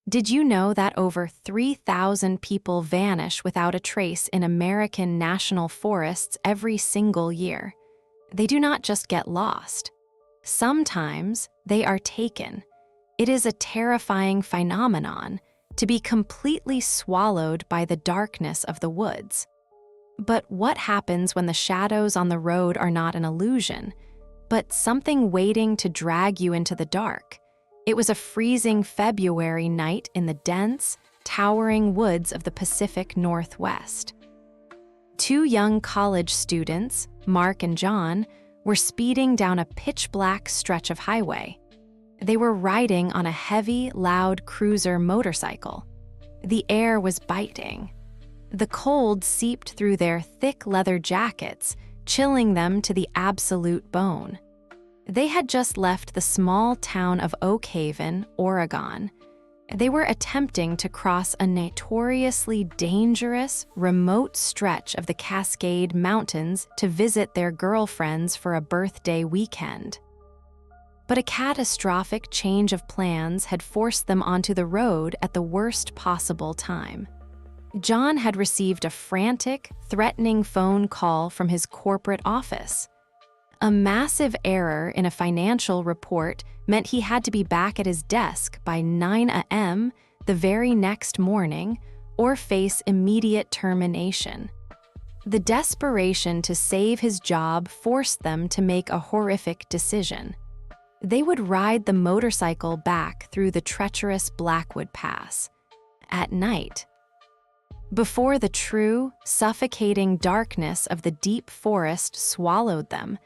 Did you know that over 3,000 people vanish without a trace in American national forests every single year? They do not just get lost. Sometimes they are taken. It is a terrifying phenomenon to be completely swallowed by the darkness of the woods. But what happens when the shadows on the road are not an illusion, but something waiting to drag you into the dark? It was a freezing February night in the dense, towering woods of the Pacific Northwest. Two young college students, Mark and John, were speeding down a pitch-black stretch of highway. They were riding on a heavy, loud cruiser motorcycle. The air was biting. The cold seeped through their thick leather jackets, chilling them to the absolute bone. They had just left the small town of Oak Haven, Oregon. They were attempting to cross a notoriously dangerous, remote stretch of the Cascade Mountains to visit their girlfriends for a birthday weekend. But a catastrophic change of plans had forced them onto the road at the worst possible time. John had received a frantic, threatening phone call from his corporate office. A massive error in a financial report meant he had to be back at his desk by 9 a.m. the very next morning or face immediate termination. The desperation to save his job forced them to make a horrific decision. They would ride the motorcycle back through the treacherous Blackwood Pass at night. Before the true, suffocating darkness of the deep forest swallowed them,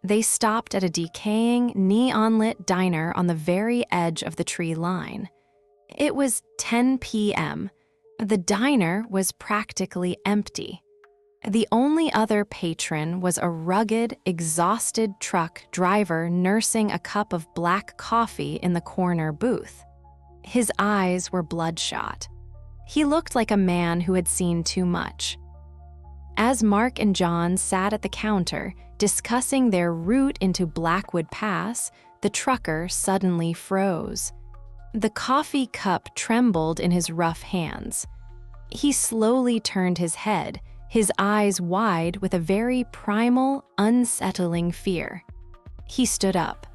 they stopped at a decaying, neon-lit diner on the very edge of the tree line. It was 10 p.m. The diner was practically empty. The only other patron was a rugged, exhausted truck driver nursing a cup of black coffee in the corner booth. His eyes were bloodshot. He looked like a man who had seen too much. As Mark and John sat at the counter, discussing their route into Blackwood Pass, the trucker suddenly froze. The coffee cup trembled in his rough hands. He slowly turned his head, his eyes wide with a very primal, unsettling fear. He stood up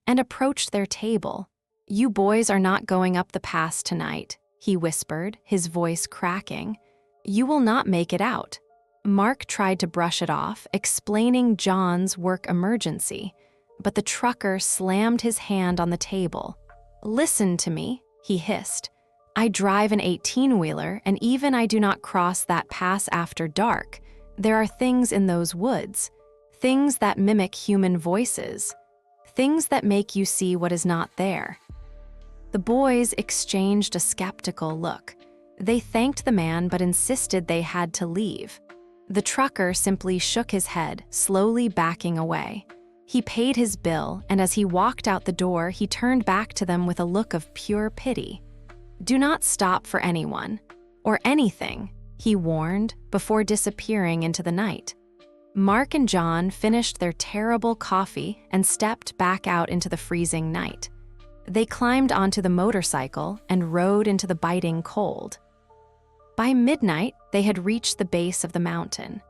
and approached their table. "You boys are not going up the pass tonight," he whispered, his voice cracking. "You will not make it out." Mark tried to brush it off, explaining John's work emergency, but the trucker slammed his hand on the table. "Listen to me," he hissed. "I drive an 18-wheeler, and even I do not cross that pass after dark. There are things in those woods, things that mimic human voices, things that make you see what is not there." The boys exchanged a skeptical look. They thanked the man but insisted they had to leave. The trucker simply shook his head, slowly backing away. He paid his bill, and as he walked out the door, he turned back to them with a look of pure pity. "Do not stop for anyone, or anything," he warned, before disappearing into the night. Mark and John finished their terrible coffee and stepped back out into the freezing night. They climbed onto the motorcycle and rode into the biting cold. By midnight, they had reached the base of the mountain.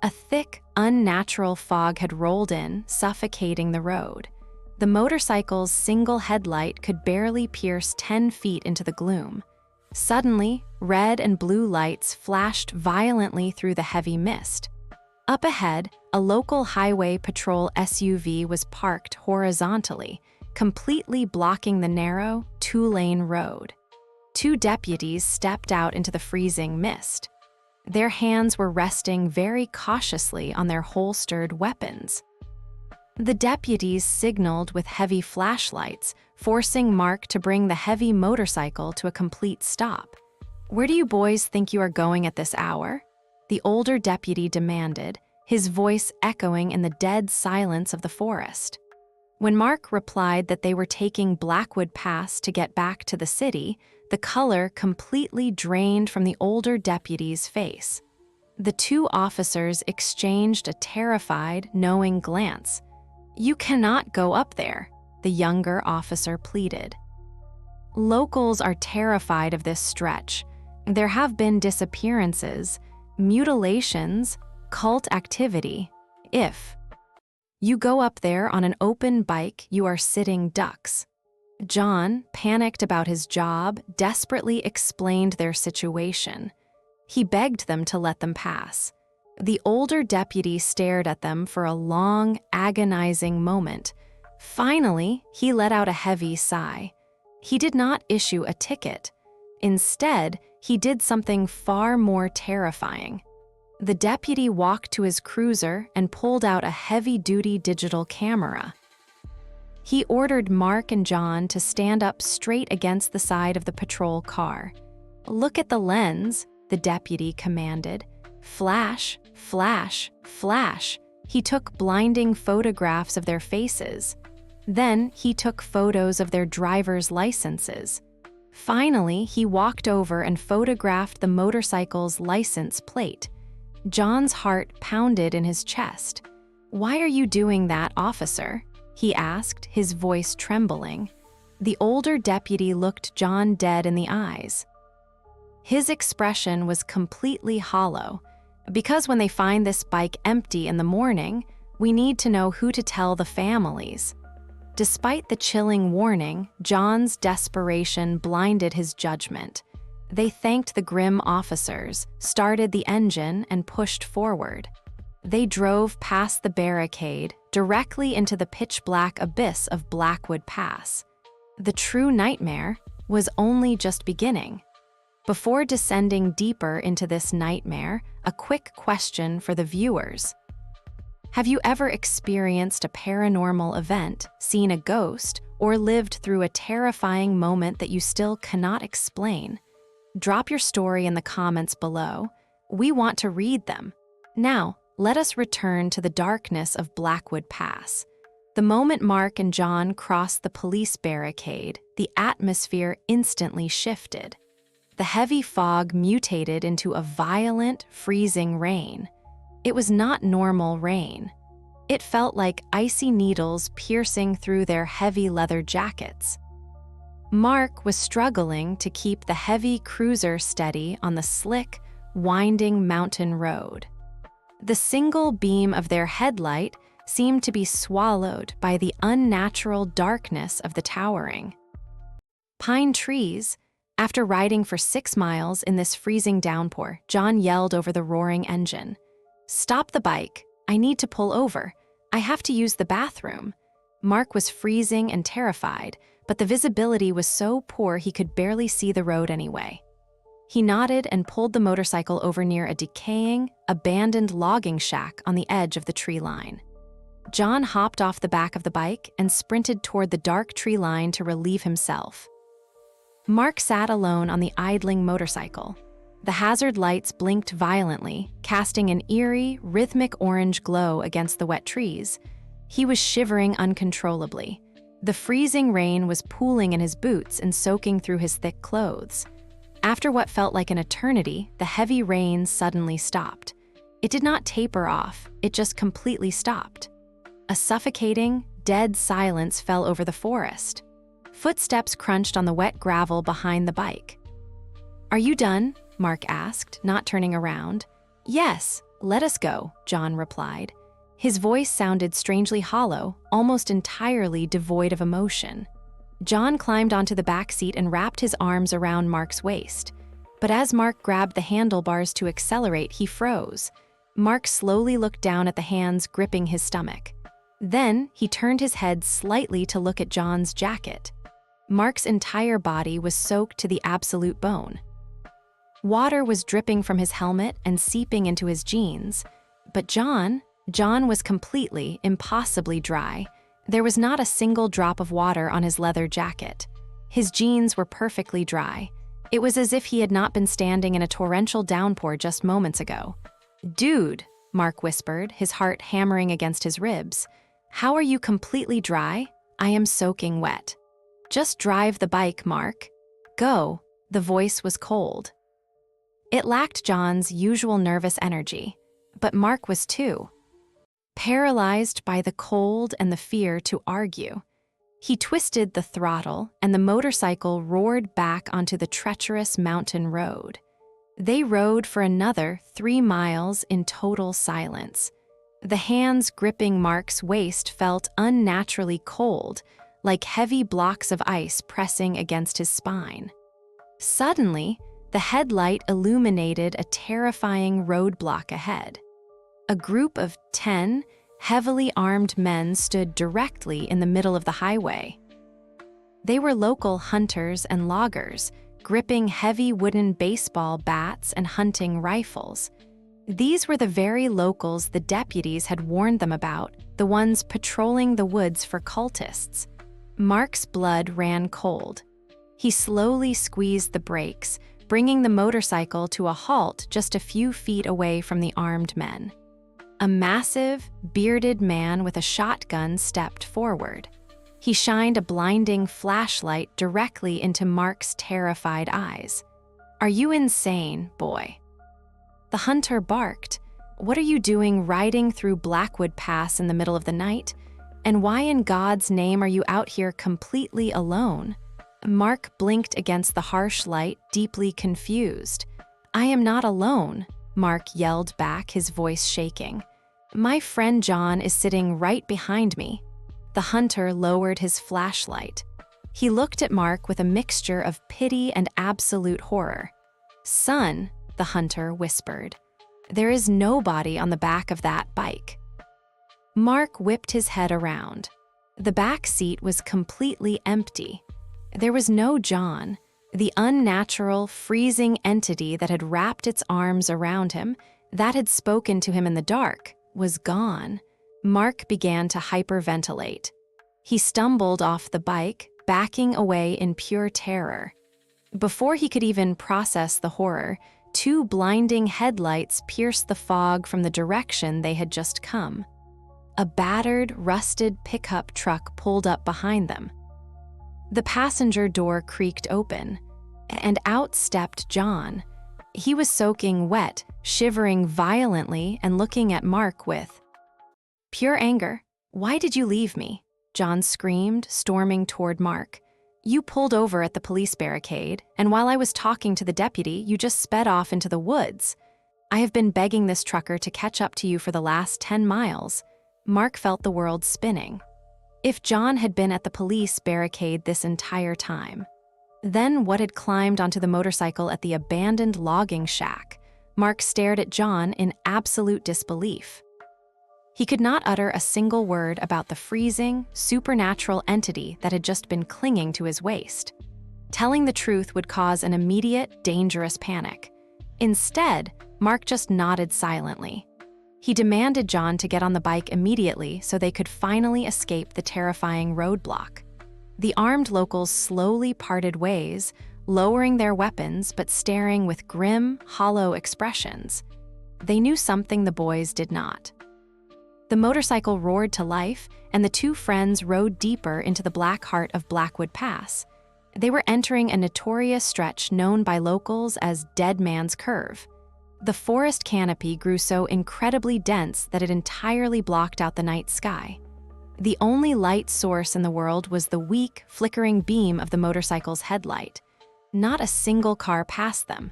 A thick, unnatural fog had rolled in, suffocating the road. The motorcycle's single headlight could barely pierce 10 feet into the gloom. Suddenly, red and blue lights flashed violently through the heavy mist. Up ahead, a local highway patrol SUV was parked horizontally, completely blocking the narrow, two-lane road. Two deputies stepped out into the freezing mist. Their hands were resting very cautiously on their holstered weapons. The deputies signaled with heavy flashlights, forcing Mark to bring the heavy motorcycle to a complete stop. "Where do you boys think you are going at this hour?" the older deputy demanded, his voice echoing in the dead silence of the forest. When Mark replied that they were taking Blackwood Pass to get back to the city, the color completely drained from the older deputy's face. The two officers exchanged a terrified, knowing glance. "You cannot go up there," the younger officer pleaded. Locals are terrified of this stretch. There have been disappearances, mutilations, cult activity. If you go up there on an open bike, you are sitting ducks. John, panicked about his job, desperately explained their situation. He begged them to let them pass. The older deputy stared at them for a long, agonizing moment. Finally, he let out a heavy sigh. He did not issue a ticket. Instead, he did something far more terrifying. The deputy walked to his cruiser and pulled out a heavy-duty digital camera. He ordered Mark and John to stand up straight against the side of the patrol car. "Look at the lens," the deputy commanded. "Flash, flash, flash." He took blinding photographs of their faces. Then he took photos of their driver's licenses. Finally, he walked over and photographed the motorcycle's license plate. John's heart pounded in his chest. "Why are you doing that, officer?" he asked, his voice trembling. The older deputy looked John dead in the eyes. His expression was completely hollow. "Because when they find this bike empty in the morning, we need to know who to tell the families." Despite the chilling warning, John's desperation blinded his judgment. They thanked the grim officers, started the engine, and pushed forward. They drove past the barricade, directly into the pitch-black abyss of Blackwood Pass. The true nightmare was only just beginning. Before descending deeper into this nightmare, a quick question for the viewers. Have you ever experienced a paranormal event, seen a ghost, or lived through a terrifying moment that you still cannot explain? Drop your story in the comments below. We want to read them. Now, let us return to the darkness of Blackwood Pass. The moment Mark and John crossed the police barricade, the atmosphere instantly shifted. The heavy fog mutated into a violent, freezing rain. It was not normal rain. It felt like icy needles piercing through their heavy leather jackets. Mark was struggling to keep the heavy cruiser steady on the slick, winding mountain road. The single beam of their headlight seemed to be swallowed by the unnatural darkness of the towering pine trees. After riding for 6 miles in this freezing downpour, John yelled over the roaring engine. "Stop the bike. I need to pull over. I have to use the bathroom." Mark was freezing and terrified, but the visibility was so poor he could barely see the road anyway. He nodded and pulled the motorcycle over near a decaying, abandoned logging shack on the edge of the tree line. John hopped off the back of the bike and sprinted toward the dark tree line to relieve himself. Mark sat alone on the idling motorcycle. The hazard lights blinked violently, casting an eerie, rhythmic orange glow against the wet trees. He was shivering uncontrollably. The freezing rain was pooling in his boots and soaking through his thick clothes. After what felt like an eternity, the heavy rain suddenly stopped. It did not taper off, it just completely stopped. A suffocating, dead silence fell over the forest. Footsteps crunched on the wet gravel behind the bike. "Are you done?" Mark asked, not turning around. "Yes, let us go," John replied. His voice sounded strangely hollow, almost entirely devoid of emotion. John climbed onto the back seat and wrapped his arms around Mark's waist. But as Mark grabbed the handlebars to accelerate, he froze. Mark slowly looked down at the hands gripping his stomach. Then he turned his head slightly to look at John's jacket. Mark's entire body was soaked to the absolute bone. Water was dripping from his helmet and seeping into his jeans. But John was completely, impossibly dry. There was not a single drop of water on his leather jacket. His jeans were perfectly dry. It was as if he had not been standing in a torrential downpour just moments ago. "Dude," Mark whispered, his heart hammering against his ribs. "How are you completely dry? I am soaking wet." "Just drive the bike, Mark. Go." The voice was cold. It lacked John's usual nervous energy, but Mark was too. Paralyzed by the cold and the fear to argue. He twisted the throttle, and the motorcycle roared back onto the treacherous mountain road. They rode for another 3 miles in total silence. The hands gripping Mark's waist felt unnaturally cold, like heavy blocks of ice pressing against his spine. Suddenly, the headlight illuminated a terrifying roadblock ahead. A group of 10 heavily armed men stood directly in the middle of the highway. They were local hunters and loggers, gripping heavy wooden baseball bats and hunting rifles. These were the very locals the deputies had warned them about, the ones patrolling the woods for cultists. Mark's blood ran cold. He slowly squeezed the brakes, bringing the motorcycle to a halt just a few feet away from the armed men. A massive, bearded man with a shotgun stepped forward. He shined a blinding flashlight directly into Mark's terrified eyes. "Are you insane, boy?" The hunter barked. "What are you doing riding through Blackwood Pass in the middle of the night? And why in God's name are you out here completely alone?" Mark blinked against the harsh light, deeply confused. "I am not alone," Mark yelled back, his voice shaking. "My friend John is sitting right behind me." The hunter lowered his flashlight. He looked at Mark with a mixture of pity and absolute horror. "Son," the hunter whispered, "there is nobody on the back of that bike." Mark whipped his head around. The back seat was completely empty. There was no John. The unnatural, freezing entity that had wrapped its arms around him, that had spoken to him in the dark, was gone. Mark began to hyperventilate. He stumbled off the bike, backing away in pure terror. Before he could even process the horror, 2 blinding headlights pierced the fog from the direction they had just come. A battered, rusted pickup truck pulled up behind them. The passenger door creaked open, and out stepped John. He was soaking wet, shivering violently and looking at Mark with pure anger. "Why did you leave me?" John screamed, storming toward Mark. "You pulled over at the police barricade, and while I was talking to the deputy, you just sped off into the woods. I have been begging this trucker to catch up to you for the last 10 miles. Mark felt the world spinning. If John had been at the police barricade this entire time, then what had climbed onto the motorcycle at the abandoned logging shack? Mark stared at John in absolute disbelief. He could not utter a single word about the freezing, supernatural entity that had just been clinging to his waist. Telling the truth would cause an immediate, dangerous panic. Instead, Mark just nodded silently. He demanded John to get on the bike immediately so they could finally escape the terrifying roadblock. The armed locals slowly parted ways, lowering their weapons but staring with grim, hollow expressions. They knew something the boys did not. The motorcycle roared to life, and the 2 friends rode deeper into the black heart of Blackwood Pass. They were entering a notorious stretch known by locals as Dead Man's Curve. The forest canopy grew so incredibly dense that it entirely blocked out the night sky. The only light source in the world was the weak, flickering beam of the motorcycle's headlight. Not a single car passed them.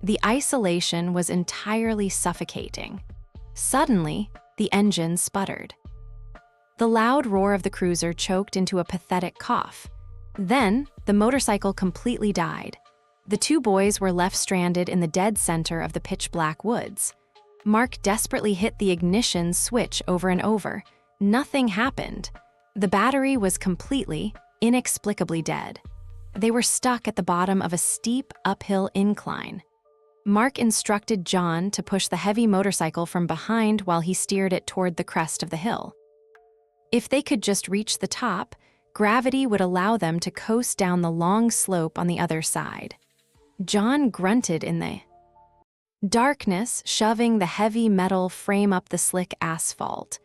The isolation was entirely suffocating. Suddenly, the engine sputtered. The loud roar of the cruiser choked into a pathetic cough. Then, the motorcycle completely died. The 2 boys were left stranded in the dead center of the pitch-black woods. Mark desperately hit the ignition switch over and over. Nothing happened. The battery was completely, inexplicably dead. They were stuck at the bottom of a steep, uphill incline. Mark instructed John to push the heavy motorcycle from behind while he steered it toward the crest of the hill. If they could just reach the top, gravity would allow them to coast down the long slope on the other side. John grunted in the darkness, shoving the heavy metal frame up the slick asphalt.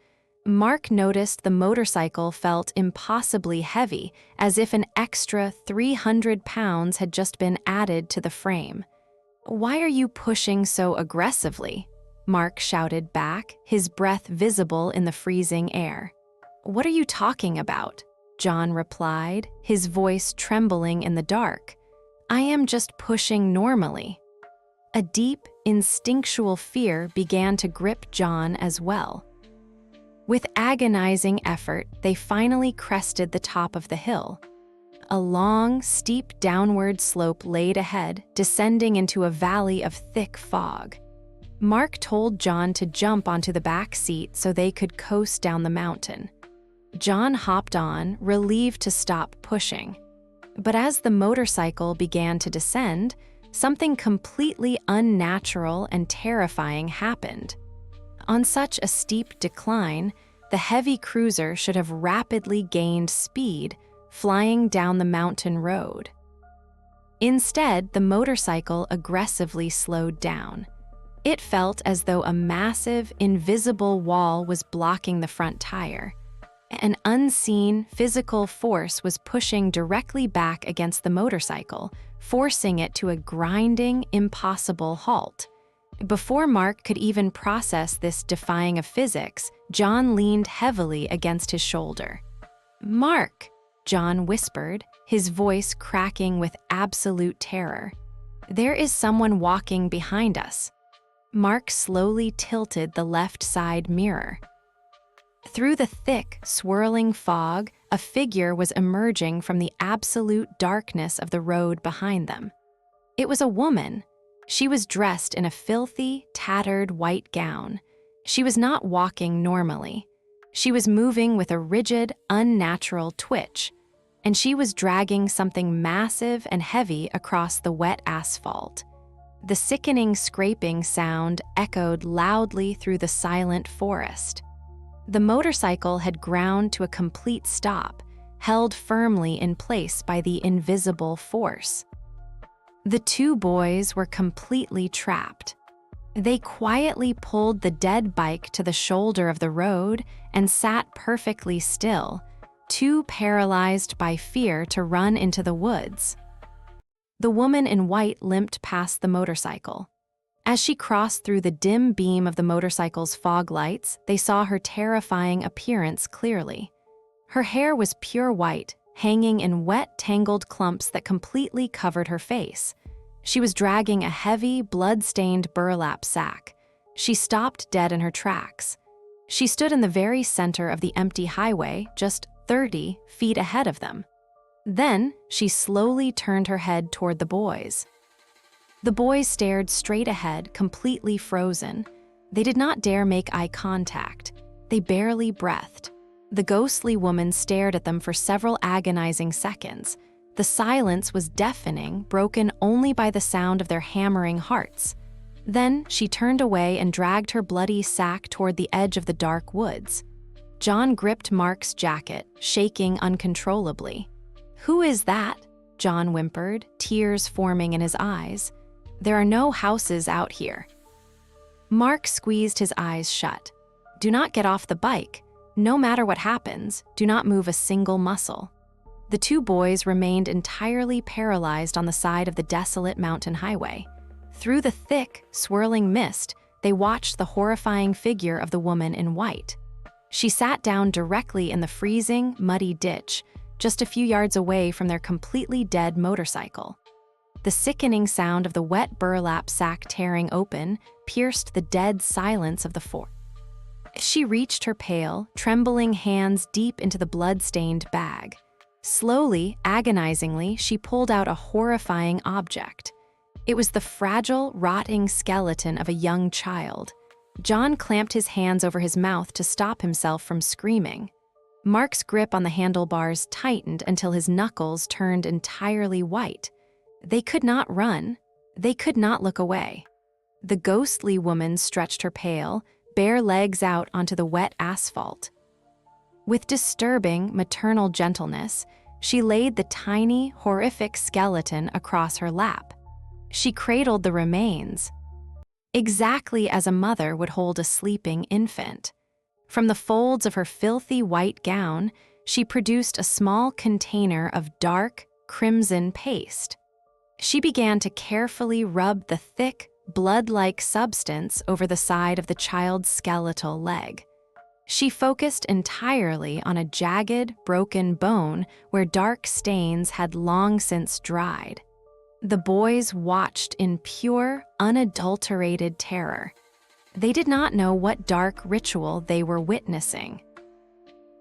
Mark noticed the motorcycle felt impossibly heavy, as if an extra 300 pounds had just been added to the frame. "Why are you pushing so aggressively?" Mark shouted back, his breath visible in the freezing air. "What are you talking about?" John replied, his voice trembling in the dark. "I am just pushing normally." A deep, instinctual fear began to grip John as well. With agonizing effort, they finally crested the top of the hill. A long, steep downward slope laid ahead, descending into a valley of thick fog. Mark told John to jump onto the back seat so they could coast down the mountain. John hopped on, relieved to stop pushing. But as the motorcycle began to descend, something completely unnatural and terrifying happened. On such a steep decline, the heavy cruiser should have rapidly gained speed, flying down the mountain road. Instead, the motorcycle aggressively slowed down. It felt as though a massive, invisible wall was blocking the front tire. An unseen, physical force was pushing directly back against the motorcycle, forcing it to a grinding, impossible halt. Before Mark could even process this defying of physics, John leaned heavily against his shoulder. "Mark," John whispered, his voice cracking with absolute terror. "There is someone walking behind us." Mark slowly tilted the left side mirror. Through the thick, swirling fog, a figure was emerging from the absolute darkness of the road behind them. It was a woman. She was dressed in a filthy, tattered white gown. She was not walking normally. She was moving with a rigid, unnatural twitch, and she was dragging something massive and heavy across the wet asphalt. The sickening scraping sound echoed loudly through the silent forest. The motorcycle had ground to a complete stop, held firmly in place by the invisible force. The two boys were completely trapped. They quietly pulled the dead bike to the shoulder of the road and sat perfectly still, too paralyzed by fear to run into the woods. The woman in white limped past the motorcycle. As she crossed through the dim beam of the motorcycle's fog lights, they saw her terrifying appearance clearly. Her hair was pure white, hanging in wet, tangled clumps that completely covered her face. She was dragging a heavy, blood-stained burlap sack. She stopped dead in her tracks. She stood in the very center of the empty highway, just 30 feet ahead of them. Then, she slowly turned her head toward the boys. The boys stared straight ahead, completely frozen. They did not dare make eye contact. They barely breathed. The ghostly woman stared at them for several agonizing seconds. The silence was deafening, broken only by the sound of their hammering hearts. Then she turned away and dragged her bloody sack toward the edge of the dark woods. John gripped Mark's jacket, shaking uncontrollably. "Who is that?" John whimpered, tears forming in his eyes. "There are no houses out here." Mark squeezed his eyes shut. "Do not get off the bike. No matter what happens, do not move a single muscle." The two boys remained entirely paralyzed on the side of the desolate mountain highway. Through the thick, swirling mist, they watched the horrifying figure of the woman in white. She sat down directly in the freezing, muddy ditch, just a few yards away from their completely dead motorcycle. The sickening sound of the wet burlap sack tearing open pierced the dead silence of the forest. She reached her pale, trembling hands deep into the blood-stained bag. Slowly, agonizingly, she pulled out a horrifying object. It was the fragile, rotting skeleton of a young child. John clamped his hands over his mouth to stop himself from screaming. Mark's grip on the handlebars tightened until his knuckles turned entirely white. They could not run. They could not look away. The ghostly woman stretched her pale, bare legs out onto the wet asphalt. With disturbing, maternal gentleness, she laid the tiny, horrific skeleton across her lap. She cradled the remains, exactly as a mother would hold a sleeping infant. From the folds of her filthy white gown, she produced a small container of dark, crimson paste. She began to carefully rub the thick, blood-like substance over the side of the child's skeletal leg. She focused entirely on a jagged, broken bone where dark stains had long since dried. The boys watched in pure, unadulterated terror. They did not know what dark ritual they were witnessing.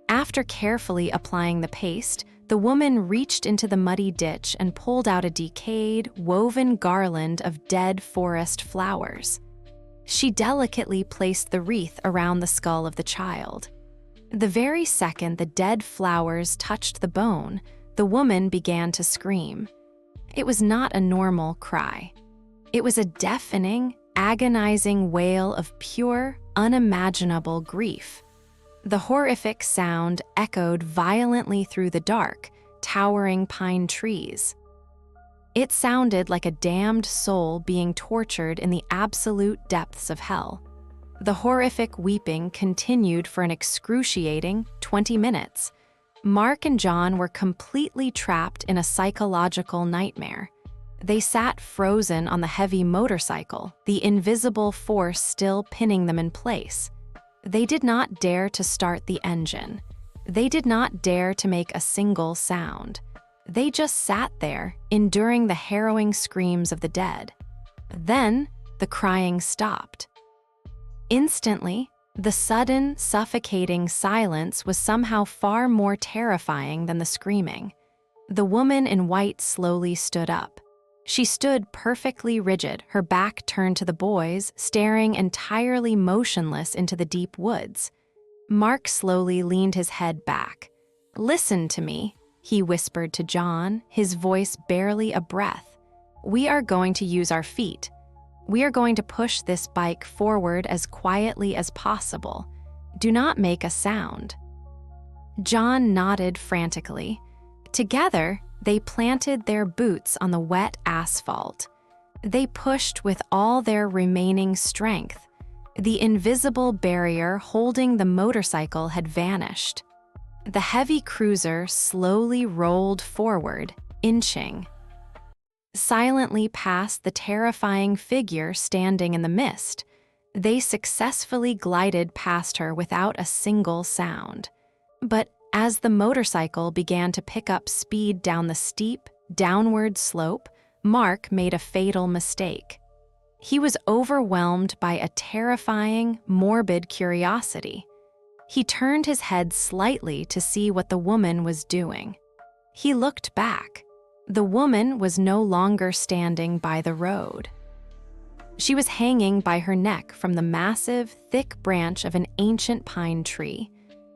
After carefully applying the paste, the woman reached into the muddy ditch and pulled out a decayed, woven garland of dead forest flowers. She delicately placed the wreath around the skull of the child. The very second the dead flowers touched the bone, the woman began to scream. It was not a normal cry. It was a deafening, agonizing wail of pure, unimaginable grief. The horrific sound echoed violently through the dark, towering pine trees. It sounded like a damned soul being tortured in the absolute depths of hell. The horrific weeping continued for an excruciating 20 minutes. Mark and John were completely trapped in a psychological nightmare. They sat frozen on the heavy motorcycle, the invisible force still pinning them in place. They did not dare to start the engine. They did not dare to make a single sound. They just sat there, enduring the harrowing screams of the dead. Then, the crying stopped. Instantly, the sudden, suffocating silence was somehow far more terrifying than the screaming. The woman in white slowly stood up. She stood perfectly rigid, her back turned to the boys, staring entirely motionless into the deep woods. Mark slowly leaned his head back. "Listen to me," he whispered to John, his voice barely a breath. "We are going to use our feet. We are going to push this bike forward as quietly as possible. Do not make a sound." John nodded frantically. Together, they planted their boots on the wet asphalt. They pushed with all their remaining strength. The invisible barrier holding the motorcycle had vanished. The heavy cruiser slowly rolled forward, inching. Silently past the terrifying figure standing in the mist, they successfully glided past her without a single sound. But as the motorcycle began to pick up speed down the steep, downward slope, Mark made a fatal mistake. He was overwhelmed by a terrifying, morbid curiosity. He turned his head slightly to see what the woman was doing. He looked back. The woman was no longer standing by the road. She was hanging by her neck from the massive, thick branch of an ancient pine tree.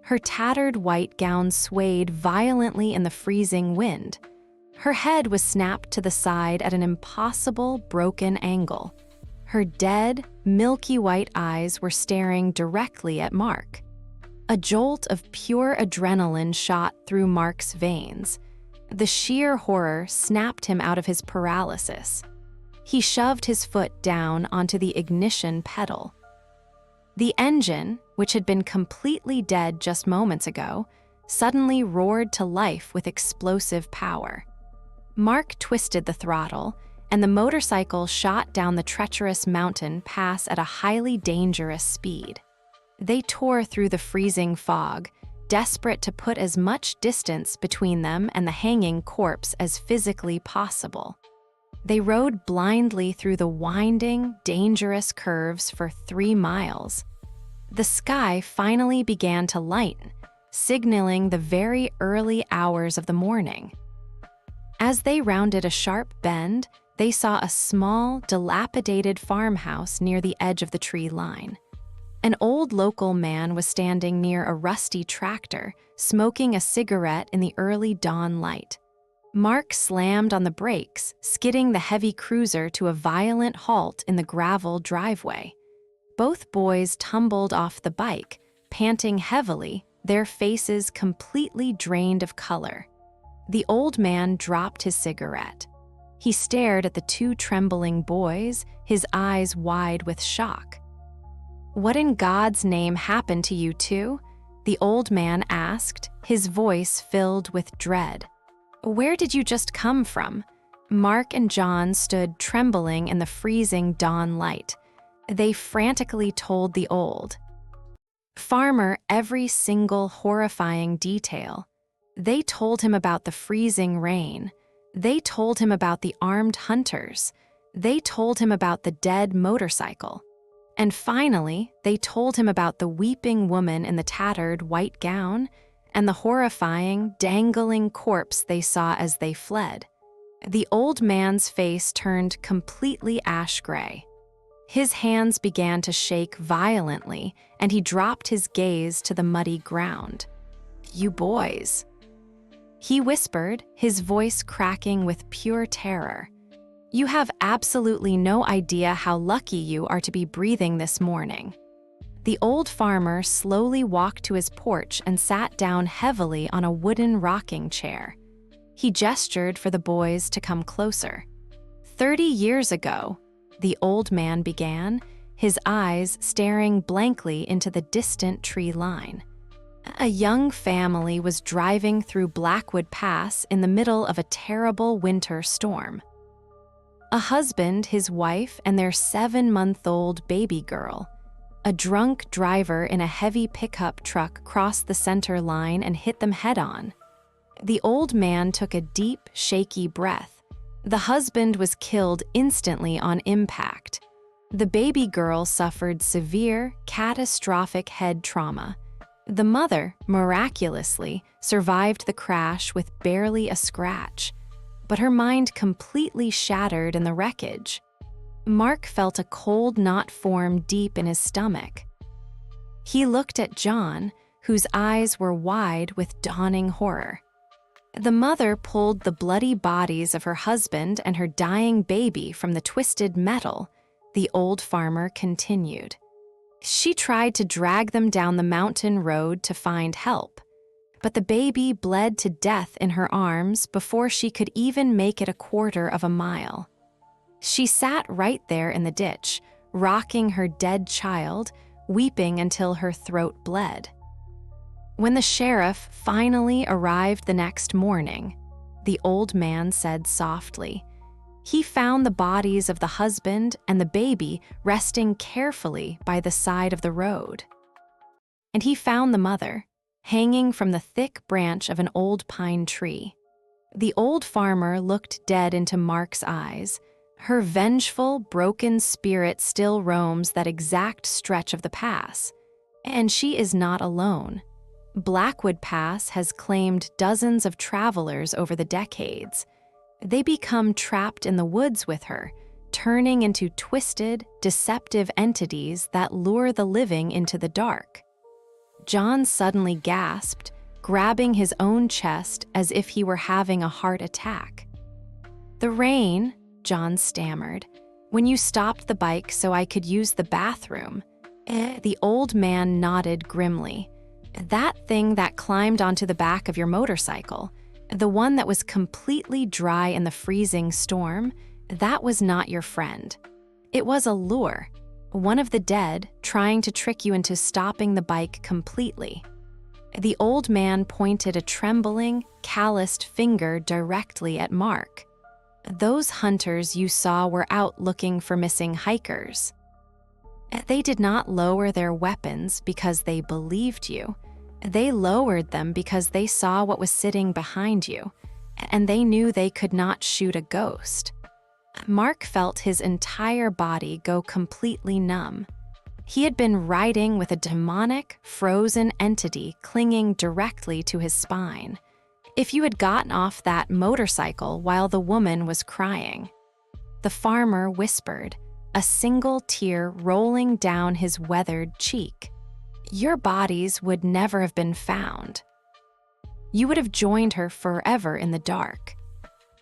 Her tattered white gown swayed violently in the freezing wind. Her head was snapped to the side at an impossible, broken angle. Her dead, milky white eyes were staring directly at Mark. A jolt of pure adrenaline shot through Mark's veins. The sheer horror snapped him out of his paralysis. He shoved his foot down onto the ignition pedal. The engine, which had been completely dead just moments ago, suddenly roared to life with explosive power. Mark twisted the throttle, and the motorcycle shot down the treacherous mountain pass at a highly dangerous speed. They tore through the freezing fog, desperate to put as much distance between them and the hanging corpse as physically possible. They rode blindly through the winding, dangerous curves for 3 miles. The sky finally began to lighten, signaling the very early hours of the morning. As they rounded a sharp bend, they saw a small, dilapidated farmhouse near the edge of the tree line. An old local man was standing near a rusty tractor, smoking a cigarette in the early dawn light. Mark slammed on the brakes, skidding the heavy cruiser to a violent halt in the gravel driveway. Both boys tumbled off the bike, panting heavily, their faces completely drained of color. The old man dropped his cigarette. He stared at the 2 trembling boys, his eyes wide with shock. "What in God's name happened to you two?" the old man asked, his voice filled with dread. "Where did you just come from?" Mark and John stood trembling in the freezing dawn light. They frantically told the old. Farmer every single horrifying detail. They told him about the freezing rain. They told him about the armed hunters. They told him about the dead motorcycle. And finally, they told him about the weeping woman in the tattered white gown and the horrifying, dangling corpse they saw as they fled. The old man's face turned completely ash-gray. His hands began to shake violently, and he dropped his gaze to the muddy ground. "You boys," he whispered, his voice cracking with pure terror. "You have absolutely no idea how lucky you are to be breathing this morning." The old farmer slowly walked to his porch and sat down heavily on a wooden rocking chair. He gestured for the boys to come closer. 30 years ago, the old man began, his eyes staring blankly into the distant tree line. A young family was driving through Blackwood Pass in the middle of a terrible winter storm. A husband, his wife, and their 7-month-old baby girl. A drunk driver in a heavy pickup truck crossed the center line and hit them head-on. The old man took a deep, shaky breath. The husband was killed instantly on impact. The baby girl suffered severe, catastrophic head trauma. The mother, miraculously, survived the crash with barely a scratch, but her mind completely shattered in the wreckage. Mark felt a cold knot form deep in his stomach. He looked at John, whose eyes were wide with dawning horror. The mother pulled the bloody bodies of her husband and her dying baby from the twisted metal, the old farmer continued. She tried to drag them down the mountain road to find help, but the baby bled to death in her arms before she could even make it a quarter of a mile. She sat right there in the ditch, rocking her dead child, weeping until her throat bled. When the sheriff finally arrived the next morning, the old man said softly, he found the bodies of the husband and the baby resting carefully by the side of the road. And he found the mother, hanging from the thick branch of an old pine tree. The old farmer looked dead into Mark's eyes. Her vengeful, broken spirit still roams that exact stretch of the pass. And she is not alone. Blackwood Pass has claimed dozens of travelers over the decades. They become trapped in the woods with her, turning into twisted, deceptive entities that lure the living into the dark. John suddenly gasped, grabbing his own chest as if he were having a heart attack. "The rain," John stammered, "when you stopped the bike so I could use the bathroom." The old man nodded grimly. "That thing that climbed onto the back of your motorcycle, the one that was completely dry in the freezing storm, that was not your friend. It was a lure, one of the dead trying to trick you into stopping the bike completely." The old man pointed a trembling, calloused finger directly at Mark. "Those hunters you saw were out looking for missing hikers. They did not lower their weapons because they believed you. They lowered them because they saw what was sitting behind you, and they knew they could not shoot a ghost." Mark felt his entire body go completely numb. He had been riding with a demonic, frozen entity clinging directly to his spine. If you had gotten off that motorcycle while the woman was crying. The farmer whispered, a single tear rolling down his weathered cheek. "Your bodies would never have been found. You would have joined her forever in the dark."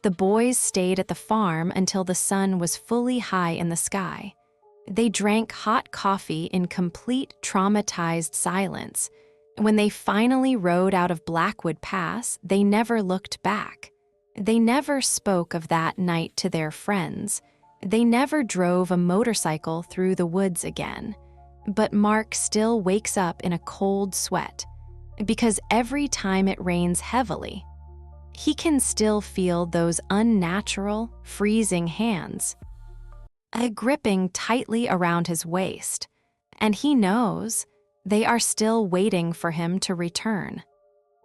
The boys stayed at the farm until the sun was fully high in the sky. They drank hot coffee in complete traumatized silence. When they finally rode out of Blackwood Pass, they never looked back. They never spoke of that night to their friends. They never drove a motorcycle through the woods again. But Mark still wakes up in a cold sweat, because every time it rains heavily, he can still feel those unnatural, freezing hands, gripping tightly around his waist, and he knows They are still waiting for him to return.